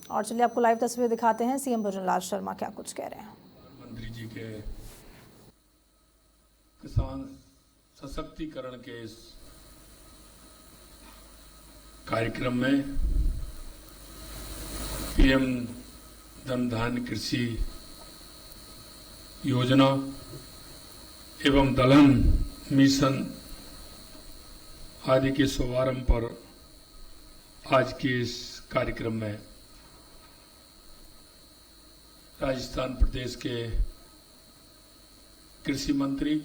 और चलिए आपको लाइव तस्वीर दिखाते हैं। सीएम भजनलाल शर्मा क्या कुछ कह रहे हैं। मंत्री जी के किसान सशक्तिकरण के इस कार्यक्रम में पीएम धन धान्य कृषि योजना एवं दलहन मिशन आदि के शुभारंभ पर आज के इस कार्यक्रम में राजस्थान प्रदेश के कृषि मंत्री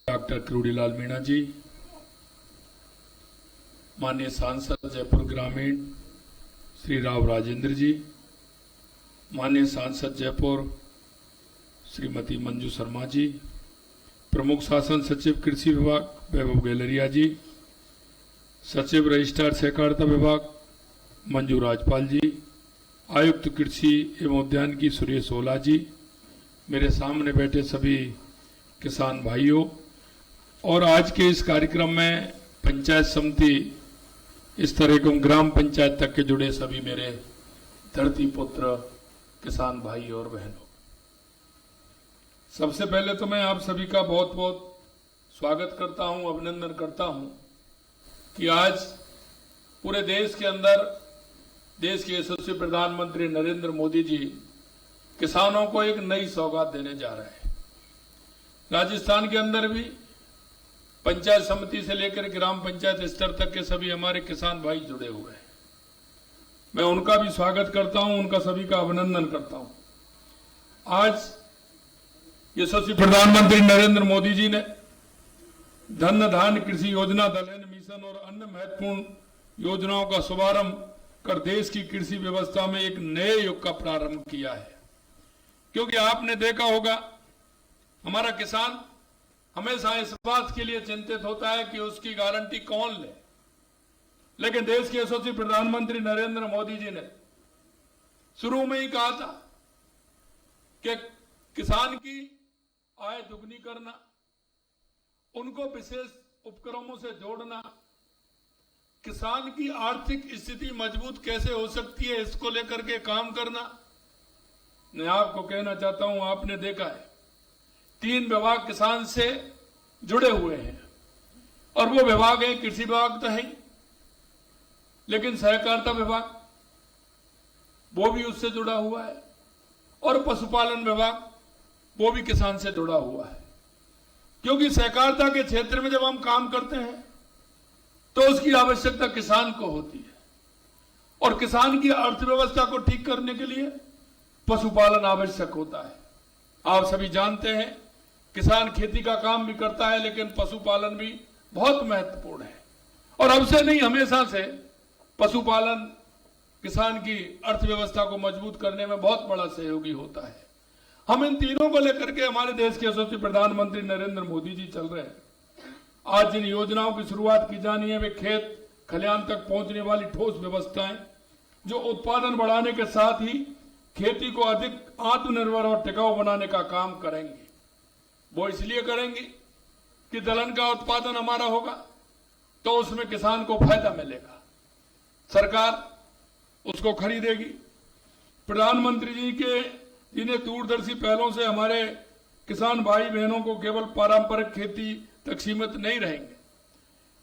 डॉक्टर किरोड़ीलाल मीणा जी, माननीय सांसद जयपुर ग्रामीण श्री राव राजेंद्र जी, माननीय सांसद जयपुर श्रीमती मंजू शर्मा जी, प्रमुख शासन सचिव कृषि विभाग वैभव गैलरिया जी, सचिव रजिस्ट्रार सहकारिता विभाग मंजू राजपाल जी, आयुक्त कृषि एवं उद्यानिकी सुरेश ओला जी, मेरे सामने बैठे सभी किसान भाइयों और आज के इस कार्यक्रम में पंचायत समिति इस तरह के ग्राम पंचायत तक के जुड़े सभी मेरे धरती पुत्र किसान भाई और बहनों, सबसे पहले तो मैं आप सभी का बहुत बहुत स्वागत करता हूं, अभिनंदन करता हूं कि आज पूरे देश के अंदर देश के यशस्वी प्रधानमंत्री नरेंद्र मोदी जी किसानों को एक नई सौगात देने जा रहे हैं। राजस्थान के अंदर भी पंचायत समिति से लेकर ग्राम पंचायत स्तर तक के सभी हमारे किसान भाई जुड़े हुए हैं। मैं उनका भी स्वागत करता हूं, उनका सभी का अभिनंदन करता हूं। आज यशस्वी प्रधानमंत्री नरेंद्र मोदी जी ने धन धान्य कृषि योजना, दलहन मिशन और अन्य महत्वपूर्ण योजनाओं का शुभारंभ कर देश की कृषि व्यवस्था में एक नए युग का प्रारंभ किया है। क्योंकि आपने देखा होगा हमारा किसान हमेशा इस बात के लिए चिंतित होता है कि उसकी गारंटी कौन ले, लेकिन देश के यशस्वी प्रधानमंत्री नरेंद्र मोदी जी ने शुरू में ही कहा था कि किसान की आय दुगनी करना, उनको विशेष उपक्रमों से जोड़ना, किसान की आर्थिक स्थिति मजबूत कैसे हो सकती है इसको लेकर के काम करना। मैं आपको कहना चाहता हूं, आपने देखा है 3 विभाग किसान से जुड़े हुए हैं और वो विभाग है, कृषि विभाग तो है ही, लेकिन सहकारिता विभाग वो भी उससे जुड़ा हुआ है और पशुपालन विभाग वो भी किसान से जुड़ा हुआ है। क्योंकि सहकारिता के क्षेत्र में जब हम काम करते हैं तो उसकी आवश्यकता किसान को होती है और किसान की अर्थव्यवस्था को ठीक करने के लिए पशुपालन आवश्यक होता है। आप सभी जानते हैं किसान खेती का काम भी करता है, लेकिन पशुपालन भी बहुत महत्वपूर्ण है और अब से नहीं, हमेशा से पशुपालन किसान की अर्थव्यवस्था को मजबूत करने में बहुत बड़ा सहयोगी होता है। हम इन तीनों को लेकर के हमारे देश के यशस्वी प्रधानमंत्री नरेंद्र मोदी जी चल रहे हैं। आज जिन योजनाओं की शुरुआत की जानी है वे खेत खलिहान तक पहुंचने वाली ठोस व्यवस्थाएं जो उत्पादन बढ़ाने के साथ ही खेती को अधिक आत्मनिर्भर और टिकाऊ बनाने का काम करेंगे। वो इसलिए करेंगे कि दलहन का उत्पादन हमारा होगा तो उसमें किसान को फायदा मिलेगा, सरकार उसको खरीदेगी। प्रधानमंत्री जी के जिन्हें दूरदर्शी पहलों से हमारे किसान भाई बहनों को केवल पारंपरिक खेती तक सीमित नहीं रहेंगे,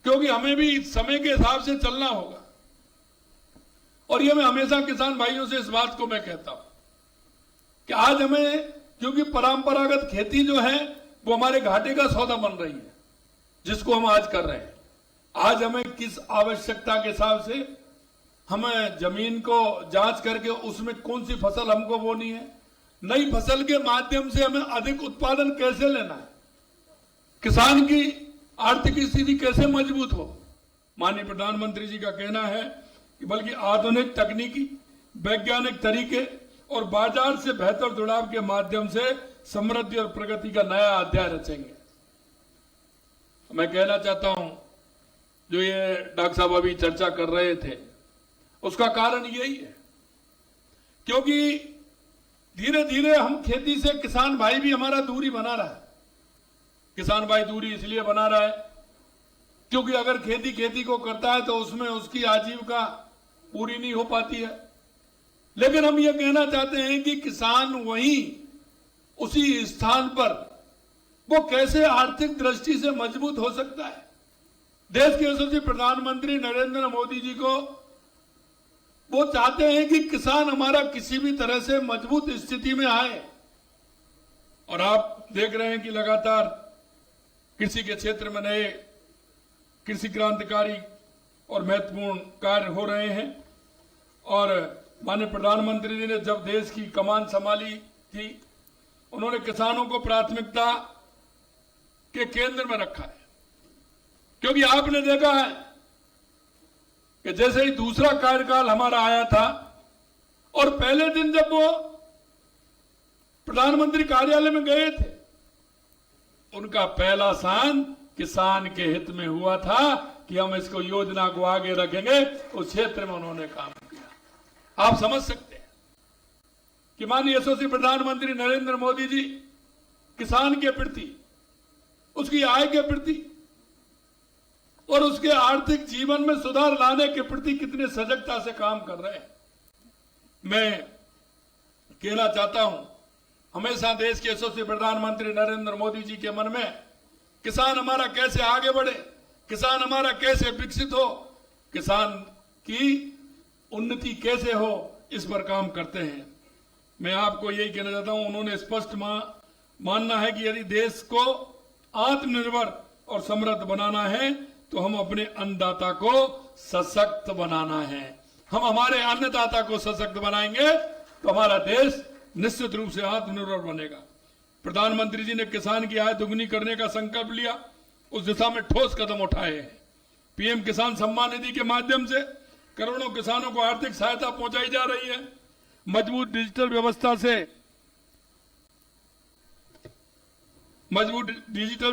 क्योंकि हमें भी समय के हिसाब से चलना होगा। और ये मैं हमेशा किसान भाइयों से इस बात को मैं कहता हूं कि आज हमें, क्योंकि परंपरागत खेती जो है वो हमारे घाटे का सौदा बन रही है, जिसको हम आज कर रहे हैं। आज हमें किस आवश्यकता के हिसाब से हमें जमीन को जांच करके उसमें कौन सी फसल हमको बोनी है, नई फसल के माध्यम से हमें अधिक उत्पादन कैसे लेना है, किसान की आर्थिक स्थिति कैसे मजबूत हो। माननीय प्रधानमंत्री जी का कहना है कि बल्कि आधुनिक तकनीकी, वैज्ञानिक तरीके और बाजार से बेहतर जुड़ाव के माध्यम से समृद्धि और प्रगति का नया अध्याय रचेंगे। मैं कहना चाहता हूं, जो ये डॉक्टर साहब अभी चर्चा कर रहे थे उसका कारण यही है, क्योंकि धीरे धीरे हम खेती से किसान भाई भी हमारा दूरी बना रहा है। किसान भाई दूरी इसलिए बना रहा है क्योंकि अगर खेती को करता है तो उसमें उसकी आजीविका पूरी नहीं हो पाती है। लेकिन हम ये कहना चाहते हैं कि किसान वहीं उसी स्थान पर वो कैसे आर्थिक दृष्टि से मजबूत हो सकता है। देश के यशस्वी प्रधानमंत्री नरेंद्र मोदी जी को वो चाहते हैं कि किसान हमारा किसी भी तरह से मजबूत स्थिति में आए। और आप देख रहे हैं कि लगातार कृषि के क्षेत्र में नए कृषि क्रांतिकारी और महत्वपूर्ण कार्य हो रहे हैं। और माननीय प्रधानमंत्री जी ने जब देश की कमान संभाली थी, उन्होंने किसानों को प्राथमिकता के केंद्र में रखा है। क्योंकि आपने देखा है कि जैसे ही दूसरा कार्यकाल हमारा आया था और पहले दिन जब वो प्रधानमंत्री कार्यालय में गए थे, उनका पहला साइन किसान के हित में हुआ था कि हम इसको योजना को आगे रखेंगे। उस क्षेत्र में उन्होंने काम किया। आप समझ सकते हैं कि माननीय यशस्वी प्रधानमंत्री नरेंद्र मोदी जी किसान के प्रति, उसकी आय के प्रति और उसके आर्थिक जीवन में सुधार लाने के प्रति कितने सजगता से काम कर रहे हैं। मैं कहना चाहता हूं, हमेशा देश के यशस्वी प्रधानमंत्री नरेंद्र मोदी जी के मन में किसान हमारा कैसे आगे बढ़े, किसान हमारा कैसे विकसित हो, किसान की उन्नति कैसे हो, इस पर काम करते हैं। मैं आपको यही कहना चाहता हूं, उन्होंने स्पष्ट मानना है कि यदि देश को आत्मनिर्भर और समृद्ध बनाना है तो हम अपने अन्नदाता को सशक्त बनाना है। हम हमारे अन्नदाता को सशक्त बनाएंगे तो हमारा देश निश्चित रूप से आत्मनिर्भर बनेगा। प्रधानमंत्री जी ने किसान की आय दुगनी करने का संकल्प लिया, उस दिशा में ठोस कदम उठाए हैं। पीएम किसान सम्मान निधि के माध्यम से करोड़ों किसानों को आर्थिक सहायता पहुंचाई जा रही है। मजबूत डिजिटल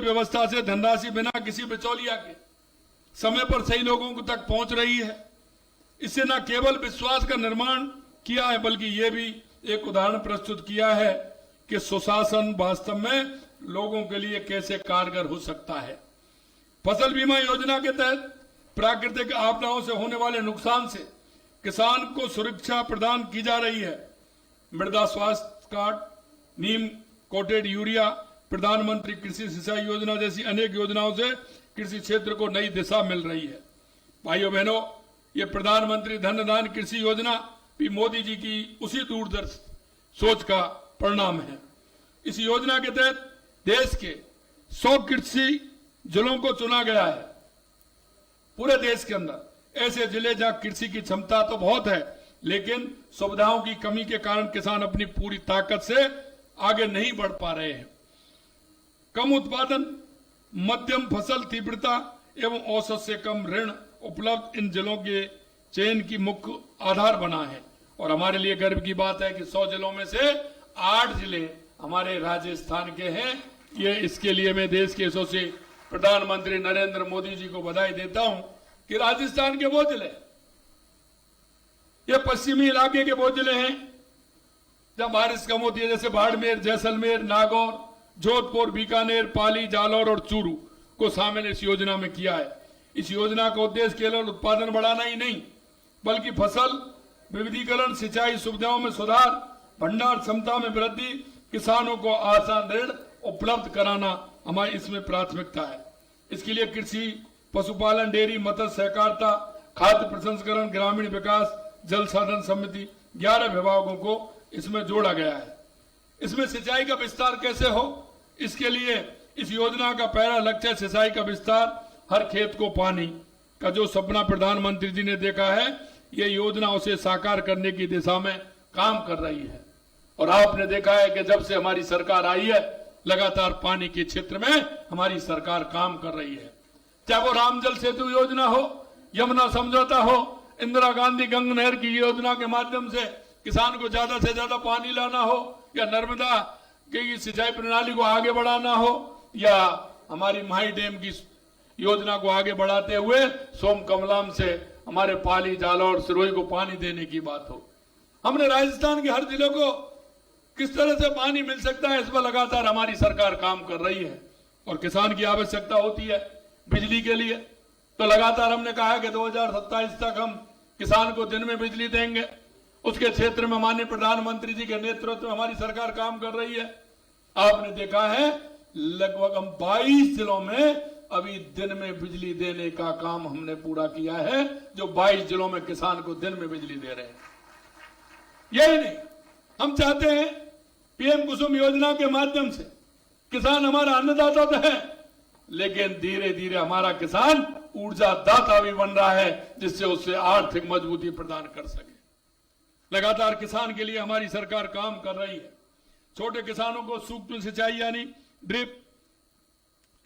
व्यवस्था से धनराशि बिना किसी बिचौलिया के समय पर सही लोगों को तक पहुंच रही है। इससे न केवल विश्वास का निर्माण किया है, बल्कि ये भी एक उदाहरण प्रस्तुत किया है कि सुशासन वास्तव में लोगों के लिए कैसे कारगर हो सकता है। फसल बीमा योजना के तहत प्राकृतिक आपदाओं से होने वाले नुकसान से किसान को सुरक्षा प्रदान की जा रही है। मृदा स्वास्थ्य कार्ड, नीम कोटेड यूरिया, प्रधानमंत्री कृषि सिंचाई योजना जैसी अनेक योजनाओं से कृषि क्षेत्र को नई दिशा मिल रही है। भाइयों बहनों, ये प्रधानमंत्री धन दान कृषि योजना भी मोदी जी की उसी दूरदर्शी सोच का परिणाम है। इस योजना के तहत देश के 100 कृषि जिलों को चुना गया है। पूरे देश के अंदर ऐसे जिले जहां कृषि की क्षमता तो बहुत है, लेकिन सुविधाओं की कमी के कारण किसान अपनी पूरी ताकत से आगे नहीं बढ़ पा रहे हैं। कम उत्पादन, मध्यम फसल तीव्रता एवं औसत से कम ऋण उपलब्ध इन जिलों के चयन की मुख्य आधार बना है। और हमारे लिए गर्व की बात है कि 100 जिलों में से 8 जिले हमारे राजस्थान के हैं। ये इसके लिए मैं देश के यशस्वी प्रधानमंत्री नरेंद्र मोदी जी को बधाई देता हूं कि राजस्थान के वो जिले, ये पश्चिमी इलाके के वो जिले हैं जहां बारिश कम होती है, जैसे बाड़मेर, जैसलमेर, नागौर, जोधपुर, बीकानेर, पाली, जालौर और चूरू को शामिल इस योजना में किया है। इस योजना का उद्देश्य केवल उत्पादन बढ़ाना ही नहीं, बल्कि फसल विविधीकरण, सिंचाई सुविधाओं में सुधार, भंडार क्षमता में वृद्धि, किसानों को आसान ऋण उपलब्ध कराना हमारी इसमें प्राथमिकता है। इसके लिए कृषि, पशुपालन, डेयरी, मत्स्य सहकारिता, खाद्य प्रसंस्करण, ग्रामीण विकास, जल साधन समिति 11 विभागों को इसमें जोड़ा गया है। इसमें सिंचाई का विस्तार कैसे हो, इसके लिए इस योजना का पहला लक्ष्य सिंचाई का विस्तार, हर खेत को पानी का जो सपना प्रधानमंत्री जी ने देखा है, ये योजना उसे साकार करने की दिशा में काम कर रही है। और आपने देखा है कि जब से हमारी सरकार आई है, लगातार पानी के क्षेत्र में हमारी सरकार काम कर रही है। चाहे वो राम जल सेतु योजना हो, यमुना समझौता हो, इंदिरा गांधी गंगा नहर की योजना के माध्यम से किसान को ज्यादा से ज्यादा पानी लाना हो, या नर्मदा की सिंचाई प्रणाली को आगे बढ़ाना हो, या हमारी माही डैम की योजना को आगे बढ़ाते हुए सोम कमलाम से हमारे पाली, जालौर, सिरोही को पानी देने की बात हो। हमने राजस्थान के हर जिले को किस तरह से पानी मिल सकता है, इस पर लगातार हमारी सरकार काम कर रही है। और किसान की आवश्यकता होती है बिजली के लिए, तो लगातार हमने कहा है कि 2027 तक हम किसान को दिन में बिजली देंगे। उसके क्षेत्र में माननीय प्रधानमंत्री जी के नेतृत्व में हमारी सरकार काम कर रही है। आपने देखा है लगभग हम 22 जिलों में अभी दिन में बिजली देने का काम हमने पूरा किया है, जो 22 जिलों में किसान को दिन में बिजली दे रहे हैं। यही नहीं, हम चाहते हैं पीएम कुसुम योजना के माध्यम से किसान हमारा अन्नदाता तो है, लेकिन धीरे धीरे हमारा किसान ऊर्जा दाता भी बन रहा है, जिससे उससे आर्थिक मजबूती प्रदान कर सके। लगातार किसान के लिए हमारी सरकार काम कर रही है। छोटे किसानों को सूक्ष्म सिंचाई यानी ड्रिप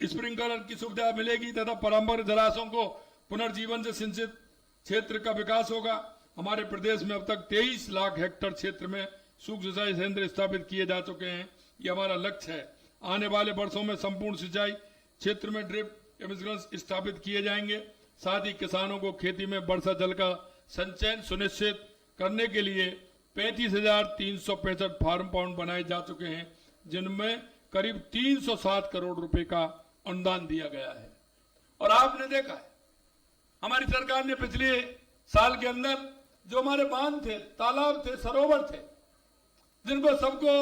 स्प्रिंकलर की सुविधा मिलेगी तथा परंपरागत जलाशयों को पुनर्जीवन से सिंचित क्षेत्र का विकास होगा। हमारे प्रदेश में अब तक 23 लाख हेक्टेयर क्षेत्र में सूक्ष्म सिंचाई संयंत्र स्थापित किए जा चुके हैं। ये हमारा लक्ष्य है। आने वाले वर्षों में संपूर्ण सिंचाई क्षेत्र में ड्रिप इरिगेशन स्थापित किए जाएंगे। साथ ही किसानों को खेती में वर्षा जल का संचयन सुनिश्चित करने के लिए 35,365 फार्म पाउंड बनाए जा चुके हैं, जिनमें करीब 307 करोड़ रुपए का अनुदान दिया गया है। और आपने देखा है हमारी सरकार ने पिछले साल के अंदर जो हमारे बांध थे, तालाब थे, सरोवर थे, जिनको सबको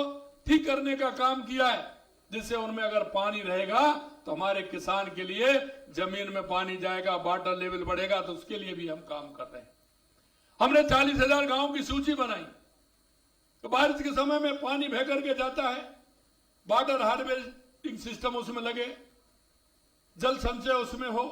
ठीक करने का काम किया है, जिससे उनमें अगर पानी रहेगा तो हमारे किसान के लिए जमीन में पानी जाएगा, वाटर लेवल बढ़ेगा, तो उसके लिए भी हम काम कर रहे हैं। हमने 40,000 गांव की सूची बनाई, तो बारिश के समय में पानी बह करके जाता है, वाटर हार्वेस्टिंग सिस्टम उसमें लगे, जल संचय उसमें हो,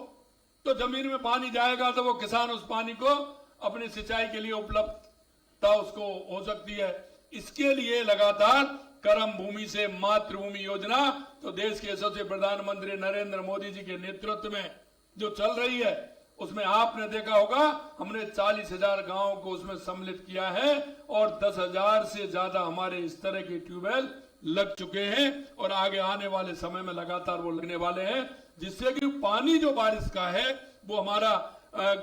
तो जमीन में पानी जाएगा तो वो किसान उस पानी को अपनी सिंचाई के लिए उपलब्धता उसको हो सकती है। इसके लिए लगातार कर्म भूमि से मातृभूमि योजना तो देश के यशस्वी प्रधानमंत्री नरेंद्र मोदी जी के नेतृत्व में जो चल रही है, उसमें आपने देखा होगा हमने 40,000 गांवों को उसमें सम्मिलित किया है और 10,000 से ज्यादा हमारे इस तरह के ट्यूबवेल लग चुके हैं और आगे आने वाले समय में लगातार वो लगने वाले हैं, जिससे कि पानी जो बारिश का है वो हमारा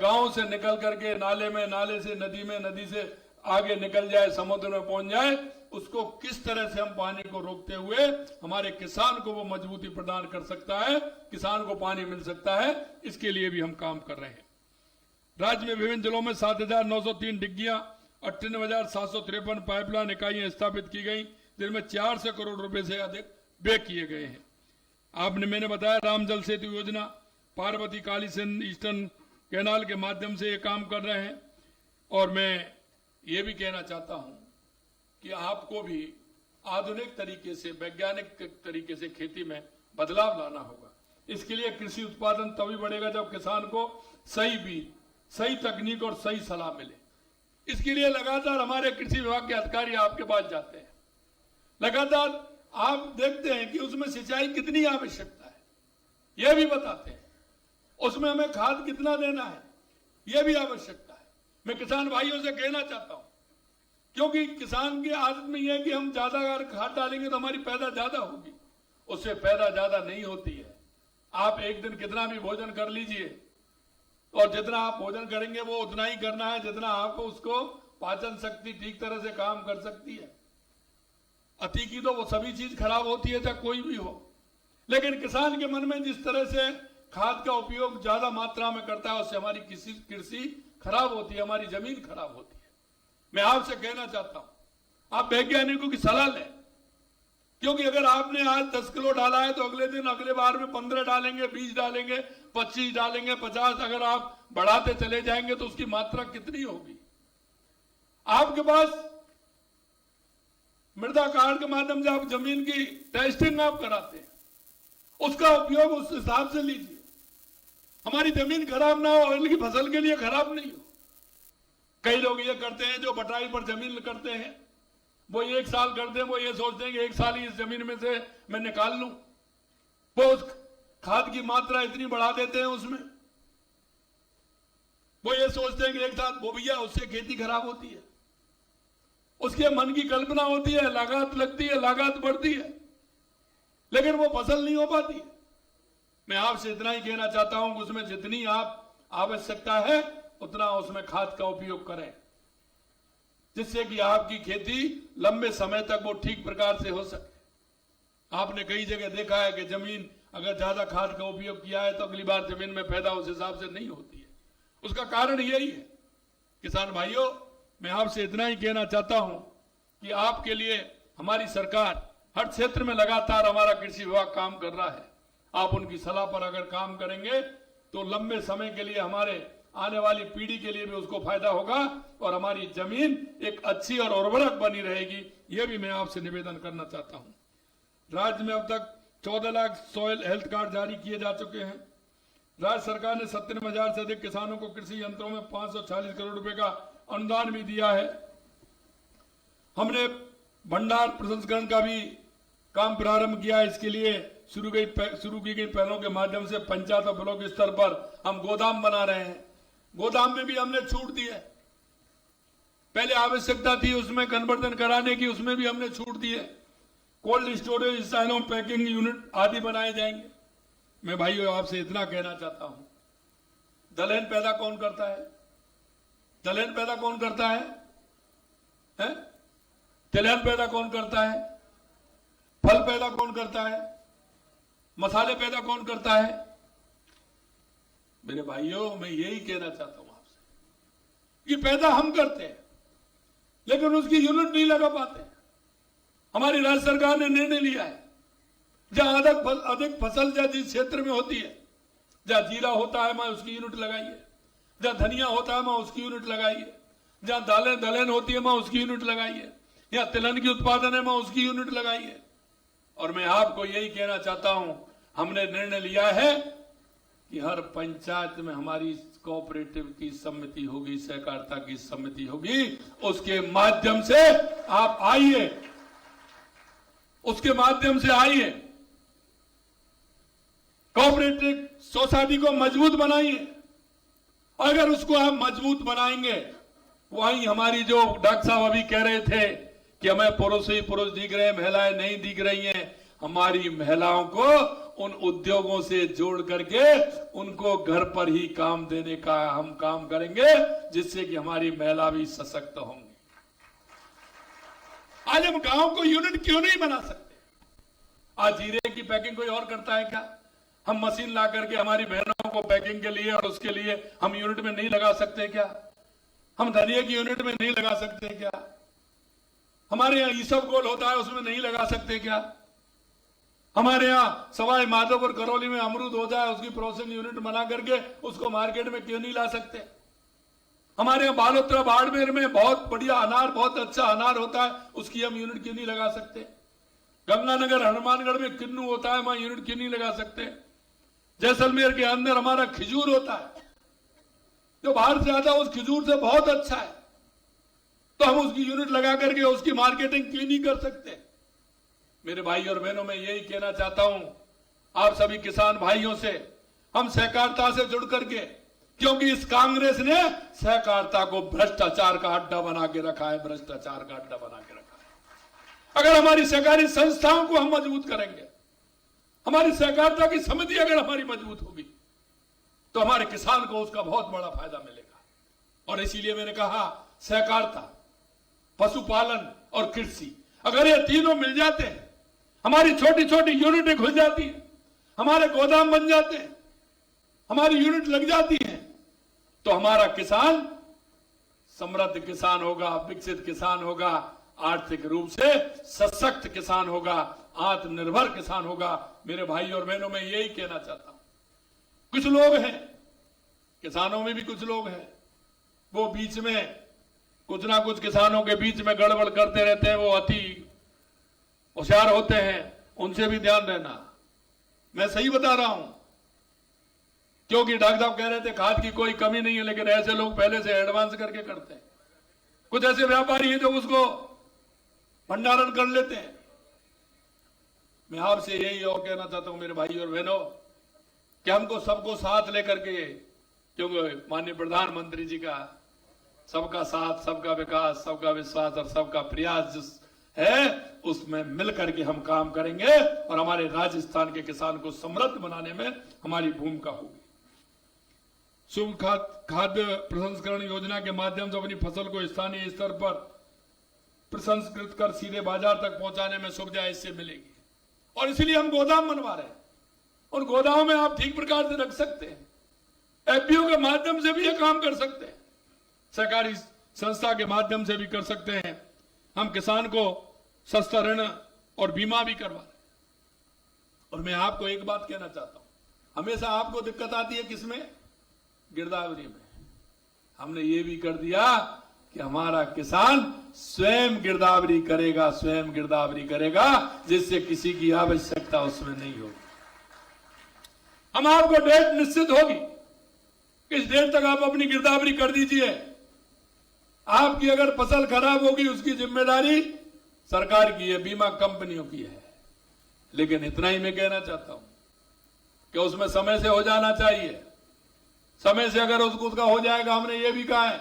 गांव से निकल करके नाले में, नाले से नदी में, नदी से आगे निकल जाए, समुद्र में पहुंच जाए। उसको किस तरह से हम पानी को रोकते हुए हमारे किसान को वो मजबूती प्रदान कर सकता है, किसान को पानी मिल सकता है, इसके लिए भी हम काम कर रहे हैं। राज्य में विभिन्न जिलों में 7,903 डिग्गियां, 98,753 पाइपलाइन इकाइयां स्थापित की गई, जिनमें 400 करोड़ रुपए से अधिक व्यय किए गए हैं। मैंने बताया राम जल सेतु योजना, पार्वती काली सिंध ईस्टर्न कैनाल के माध्यम से ये काम कर रहे हैं। और मैं ये भी कहना चाहता हूं कि आपको भी आधुनिक तरीके से, वैज्ञानिक तरीके से खेती में बदलाव लाना होगा। इसके लिए कृषि उत्पादन तभी बढ़ेगा जब किसान को सही बीज, सही तकनीक और सही सलाह मिले। इसके लिए लगातार हमारे कृषि विभाग के अधिकारी आपके पास जाते हैं, लगातार आप देखते हैं कि उसमें सिंचाई कितनी आवश्यकता है, यह भी बताते हैं, उसमें हमें खाद कितना देना है, यह भी आवश्यकता है। मैं किसान भाइयों से कहना चाहता हूं, क्योंकि किसान की आदत में यह है कि हम ज्यादा अगर खाद डालेंगे तो हमारी पैदा ज्यादा होगी, उससे पैदा ज्यादा नहीं होती है। आप एक दिन कितना भी भोजन कर लीजिए और जितना आप भोजन करेंगे वो उतना ही करना है जितना आपको उसको पाचन शक्ति ठीक तरह से काम कर सकती है। अति की तो वो सभी चीज खराब होती है, चाहे कोई भी हो, लेकिन किसान के मन में जिस तरह से खाद का उपयोग ज्यादा मात्रा में करता है, उससे हमारी कृषि खराब होती है, हमारी जमीन खराब होती है। मैं आपसे कहना चाहता हूं आप वैज्ञानिकों की सलाह लें, क्योंकि अगर आपने आज 10 किलो डाला है तो अगले दिन, अगले बार में 15 डालेंगे, 20 डालेंगे, 25 डालेंगे, 50, अगर आप बढ़ाते चले जाएंगे तो उसकी मात्रा कितनी होगी। आपके पास मृदा कार्ड के माध्यम से आप जमीन की टेस्टिंग आप कराते हैं, उसका उपयोग उस हिसाब से लीजिए, हमारी जमीन खराब ना हो, अगले की फसल के लिए खराब नहीं हो। कई लोग ये करते हैं जो बटाई पर जमीन करते हैं, वो 1 साल करते हैं, वो ये सोचते हैं कि 1 साल ही इस जमीन में से मैं निकाल लूं, वो उस खाद की मात्रा इतनी बढ़ा देते हैं उसमें, वो ये सोचते हैं कि एक साथ बो भैया, उससे खेती खराब होती है। उसके मन की कल्पना होती है, लागत लगती है, लागत बढ़ती है, लेकिन वो फसल नहीं हो पाती। मैं आपसे इतना ही कहना चाहता हूं कि उसमें जितनी आप आवश्यकता है उतना उसमें खाद का उपयोग करें, जिससे कि आपकी खेती लंबे समय तक वो ठीक प्रकार से हो सके। आपने कई जगह देखा है कि जमीन अगर ज्यादा खाद का उपयोग किया है तो अगली बार जमीन में पैदा उस हिसाब से नहीं होती है। उसका कारण यही है किसान भाइयों, मैं आपसे इतना ही कहना चाहता हूं कि आपके लिए हमारी सरकार हर क्षेत्र में लगातार हमारा कृषि विभाग काम कर रहा है। आप उनकी सलाह पर अगर काम करेंगे तो लंबे समय के लिए हमारे आने वाली पीढ़ी के लिए भी उसको फायदा होगा और हमारी जमीन एक अच्छी और उर्वरक बनी रहेगी। यह भी मैं आपसे निवेदन करना चाहता हूं। राज्य में अब तक 14 लाख सॉइल हेल्थ कार्ड जारी किए जा चुके हैं। राज्य सरकार ने 57,000 से अधिक किसानों को कृषि यंत्रों में 540 करोड़ रुपए का अनुदान भी दिया है। हमने भंडार प्रसंस्करण का भी काम प्रारंभ किया है। इसके लिए शुरू की गई पहलों के माध्यम से पंचायत और ब्लॉक स्तर पर हम गोदाम बना रहे हैं। गोदाम में भी हमने छूट दी है। पहले आवश्यकता थी उसमें कन्वर्जन कराने की, उसमें भी हमने छूट दी है। कोल्ड स्टोरेज साइलों पैकिंग यूनिट आदि बनाए जाएंगे। मैं भाइयों आपसे इतना कहना चाहता हूं, दलहन पैदा कौन करता है? दलहन पैदा कौन करता है? तिलहन पैदा कौन करता है? फल पैदा कौन करता है? मसाले पैदा कौन करता है? मेरे भाइयों, मैं यही कहना चाहता हूं आपसे कि पैदा हम करते हैं लेकिन उसकी यूनिट नहीं लगा पाते। हमारी राज्य सरकार ने निर्णय लिया है जहां अधिक फसल जिस क्षेत्र में होती है, जहां जीरा होता है वहां उसकी यूनिट लगाइए, जहां धनिया होता है वहां उसकी यूनिट लगाइए, जहां दलहन होती है वहां उसकी यूनिट लगाइए, या तिलहन की उत्पादन है वहां उसकी यूनिट लगाइए। और मैं आपको यही कहना चाहता हूं, हमने निर्णय लिया है कि हर पंचायत में हमारी कोऑपरेटिव की समिति होगी, सहकारिता की समिति होगी। उसके माध्यम से आप आइए, उसके माध्यम से आइए, कोऑपरेटिव सोसाइटी को मजबूत बनाइए। अगर उसको आप मजबूत बनाएंगे, वहीं हमारी जो डॉक्टर साहब अभी कह रहे थे कि हमें पुरुष ही पुरुष दिख रहे हैं, महिलाएं नहीं दिख रही हैं, हमारी महिलाओं को उन उद्योगों से जोड़ करके उनको घर पर ही काम देने का हम काम करेंगे, जिससे कि हमारी महिला भी सशक्त होंगी। आज हम गांव को यूनिट क्यों नहीं बना सकते? आज जीरे की पैकिंग कोई और करता है क्या? हम मशीन ला करके हमारी बहनों को पैकिंग के लिए और उसके लिए हम यूनिट में नहीं लगा सकते क्या? हम धनिया की यूनिट में नहीं लगा सकते क्या? हमारे यहाँ ईसबगोल होता है उसमें नहीं लगा सकते क्या? हमारे यहाँ सवाई माधोपुर करौली में अमरूद होता है, उसकी प्रोसेसिंग यूनिट बना करके उसको मार्केट में क्यों नहीं ला सकते? हमारे यहाँ बालोतरा बाड़मेर में बहुत बढ़िया अनार, बहुत अच्छा अनार होता है, उसकी हम यूनिट क्यों नहीं लगा सकते? गंगानगर हनुमानगढ़ में किन्नू होता है, वहां यूनिट क्यों नहीं लगा सकते? जैसलमेर के अंदर हमारा खिजूर होता है जो बाहर से आता है, उस खिजूर से बहुत अच्छा है, तो हम उसकी यूनिट लगा करके उसकी मार्केटिंग क्यों नहीं कर सकते? मेरे भाई और बहनों, मैं यही कहना चाहता हूं आप सभी किसान भाइयों से, हम सहकारिता से जुड़ करके, क्योंकि इस कांग्रेस ने सहकारिता को भ्रष्टाचार का अड्डा बना के रखा है, भ्रष्टाचार का अड्डा बना के रखा है। अगर हमारी सहकारी संस्थाओं को हम मजबूत करेंगे, हमारी सहकारिता की समिति अगर हमारी मजबूत होगी, तो हमारे किसान को उसका बहुत बड़ा फायदा मिलेगा। और इसीलिए मैंने कहा सहकारिता, पशुपालन और कृषि, अगर ये तीनों मिल जाते हैं, हमारी छोटी छोटी यूनिटें खुल जाती हैं, हमारे गोदाम बन जाते हैं, हमारी यूनिट लग जाती है, तो हमारा किसान समृद्ध किसान होगा, विकसित किसान होगा, आर्थिक रूप से सशक्त किसान होगा, आत्मनिर्भर किसान होगा। मेरे भाई और बहनों, मैं यही कहना चाहता हूं। कुछ लोग हैं, किसानों में भी कुछ लोग हैं, वो बीच में कुछ ना कुछ किसानों के बीच में गड़बड़ करते रहते हैं, वो अति होशियार होते हैं, उनसे भी ध्यान देना। मैं सही बता रहा हूं, क्योंकि डॉक्टर साहब कह रहे थे खाद की कोई कमी नहीं है, लेकिन ऐसे लोग पहले से एडवांस करके करते हैं। कुछ ऐसे व्यापारी हैं जो उसको भंडारण कर लेते हैं। मैं आपसे यही और कहना चाहता हूं मेरे भाई और बहनों, कि हमको सबको साथ लेकर के, क्योंकि माननीय प्रधानमंत्री जी का सबका साथ, सबका विकास, सबका विश्वास और सबका प्रयास जिस है, उसमें मिलकर के हम काम करेंगे और हमारे राजस्थान के किसान को समृद्ध बनाने में हमारी भूमिका होगी। शुभ खाद्य प्रसंस्करण योजना के माध्यम से अपनी फसल को स्थानीय स्तर पर प्रसंस्कृत कर सीधे बाजार तक पहुंचाने में सुविधा इससे मिलेगी। और इसलिए हम गोदाम बनवा रहे हैं। उन गोदामों में आप ठीक प्रकार से रख सकते हैं, एफपीओ के माध्यम से भी ये काम कर सकते हैं। सहकारी संस्था के माध्यम से भी कर सकते हैं। हम किसान को सस्ता ऋण और बीमा भी करवा रहे हैं। और मैं आपको एक बात कहना चाहता हूं, हमेशा आपको दिक्कत आती है किसमें? गिरदावरी में। हमने ये भी कर दिया कि हमारा किसान स्वयं गिरदावरी करेगा, स्वयं गिरदावरी करेगा, जिससे किसी की आवश्यकता उसमें नहीं होगी। हम आपको डेट निश्चित होगी, इस डेट तक आप अपनी गिरदावरी कर दीजिए। आपकी अगर फसल खराब होगी उसकी जिम्मेदारी सरकार की है, बीमा कंपनियों की है। लेकिन इतना ही मैं कहना चाहता हूं कि उसमें समय से हो जाना चाहिए। समय से अगर उसका हो जाएगा, हमने ये भी कहा है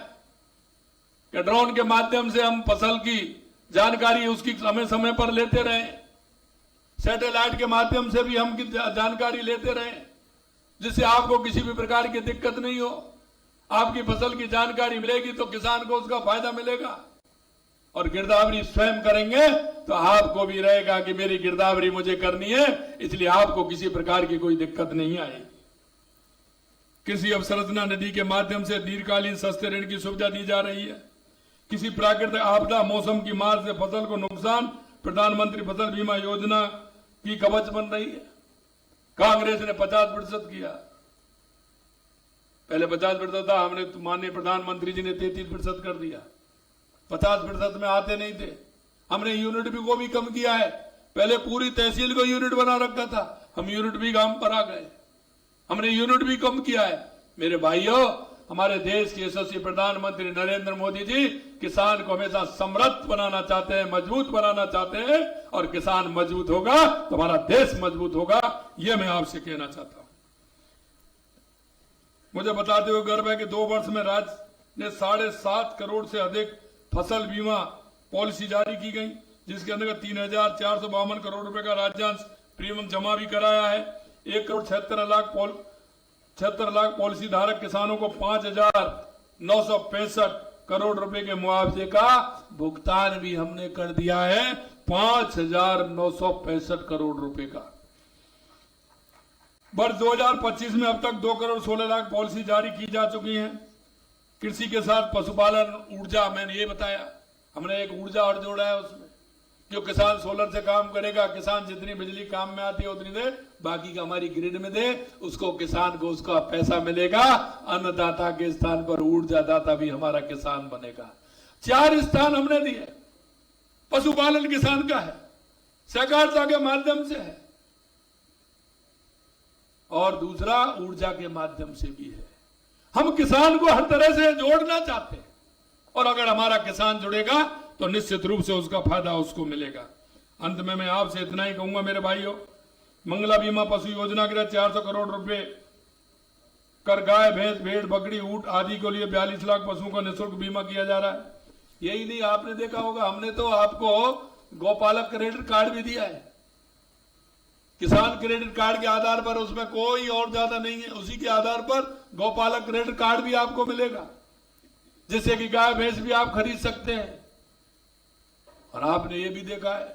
कि ड्रोन के माध्यम से हम फसल की जानकारी उसकी समय समय पर लेते रहें, सैटेलाइट के माध्यम से भी हम जानकारी लेते रहें, जिससे आपको किसी भी प्रकार की दिक्कत नहीं हो। आपकी फसल की जानकारी मिलेगी तो किसान को उसका फायदा मिलेगा। और गिरदावरी स्वयं करेंगे तो आपको भी रहेगा कि मेरी गिरदावरी मुझे करनी है, इसलिए आपको किसी प्रकार की कोई दिक्कत नहीं आएगी। कृषि अवसंरचना निधि के माध्यम से दीर्घकालीन सस्ते ऋण की सुविधा दी जा रही है। किसी प्राकृतिक आपदा, मौसम की मार से फसल को नुकसान, प्रधानमंत्री फसल बीमा योजना की कवच बन रही है। कांग्रेस ने 50% किया, पहले 50% था, हमने माननीय प्रधानमंत्री जी ने 33% कर दिया। 50% में आते नहीं थे। हमने यूनिट भी को भी कम किया है। पहले पूरी तहसील को यूनिट बना रखा था, हम यूनिट भी काम पर आ गए। हमने यूनिट भी कम किया है। मेरे भाइयों, हमारे देश के यशस्वी प्रधानमंत्री नरेंद्र मोदी जी किसान को हमेशा समृद्ध बनाना चाहते हैं, मजबूत बनाना चाहते हैं। और किसान मजबूत होगा तो हमारा देश मजबूत होगा, यह मैं आपसे कहना चाहता हूं। मुझे बताते हुए गर्व है कि 2 वर्ष में राज्य ने 7.5 करोड़ से अधिक फसल बीमा पॉलिसी जारी की गई, जिसके अंतर्गत 3,452 करोड़ रुपए का राज्यांश प्रीमियम जमा भी कराया है। 1,76,00,000 पॉलिसी धारक किसानों को 5,965 करोड़ रुपए के मुआवजे का भुगतान भी हमने कर दिया है। 5,965 करोड़ रुपए का। वर्ष 2025 में अब तक 2,16,00,000 पॉलिसी जारी की जा चुकी है। कृषि के साथ पशुपालन, ऊर्जा, मैंने ये बताया, हमने एक ऊर्जा और जोड़ा है उसमें। जो किसान सोलर से काम करेगा, किसान जितनी बिजली काम में आती है उतनी दे, बाकी का हमारी ग्रिड में दे, उसको किसान को उसका पैसा मिलेगा। अन्नदाता के स्थान पर ऊर्जा दाता भी हमारा किसान बनेगा। 4 स्थान हमने दिए। पशुपालन किसान का है, सहकारिता के माध्यम से है, और दूसरा ऊर्जा के माध्यम से भी है। हम किसान को हर तरह से जोड़ना चाहते हैं, और अगर हमारा किसान जुड़ेगा तो निश्चित रूप से उसका फायदा उसको मिलेगा। अंत में मैं आपसे इतना ही कहूंगा मेरे भाइयों, मंगला बीमा पशु योजना के लिए 400 करोड़ रुपए कर गाय, भैंस, भेड़, बकरी, ऊंट आदि के लिए 42 लाख पशुओं का निःशुल्क बीमा किया जा रहा है। यही नहीं, आपने देखा होगा, हमने तो आपको गौपालक क्रेडिट कार्ड भी दिया है। किसान क्रेडिट कार्ड के आधार पर, उसमें कोई और ज्यादा नहीं है, उसी के आधार पर गौपालक क्रेडिट कार्ड भी आपको मिलेगा, जिससे कि गाय भैंस भी आप खरीद सकते हैं। और आपने ये भी देखा है